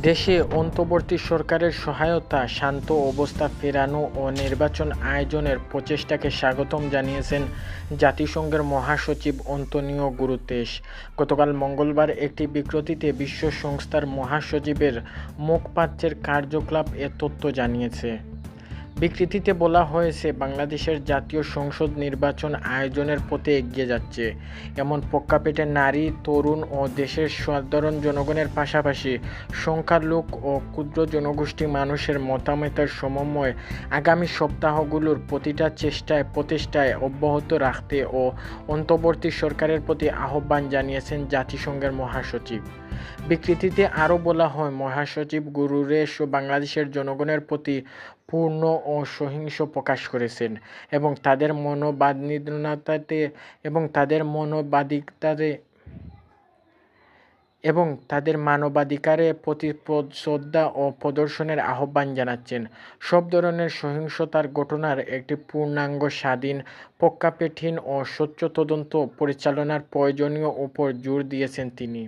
দেশে অন্তর্বর্তী সরকারের সহায়তা, শান্ত অবস্থা ফেরানো ও নির্বাচন আয়োজনের প্রচেষ্টাকে স্বাগতম জানিয়েছেন জাতিসংঘের মহাসচিব অন্তোনিও গুতেরেস। গতকাল মঙ্গলবার একটি বিবৃতিতে বিশ্ব সংস্থার মহাসচিবের মুখপাত্রের কার্যকলাপ এ তথ্য জানিয়েছে। বিবৃতিতে বলা হয়েছে, বাংলাদেশের জাতীয় সংসদ নির্বাচন আয়োজনের পথে এগিয়ে যাচ্ছে। এমন প্রেক্ষাপটে নারী, তরুণ ও দেশের সাধারণ জনগণের পাশাপাশি সংখ্যালঘু ও ক্ষুদ্র জনগোষ্ঠী মানুষের মতামতের সমন্বয় আগামী সপ্তাহগুলোর প্রতিটা প্রচেষ্টায় অব্যাহত রাখতে ও অন্তর্বর্তী সরকারের প্রতি আহ্বান জানিয়েছেন জাতিসংঘের মহাসচিব। বিবৃতিতে আরও বলা হয়, মহাসচিব গুতেরেস বাংলাদেশের জনগণের প্রতি পূর্ণ ও সহিংস প্রকাশ করেছেন এবং তাদের মানবাধিকারের প্রতি শ্রদ্ধা ও প্রদর্শনের আহ্বান জানাচ্ছেন। সব ধরনের সহিংসতার ঘটনার একটি পূর্ণাঙ্গ, স্বাধীন, পক্ষপাতহীন ও স্বচ্ছ তদন্ত পরিচালনার প্রয়োজনীয়তার উপর জোর দিয়েছেন তিনি।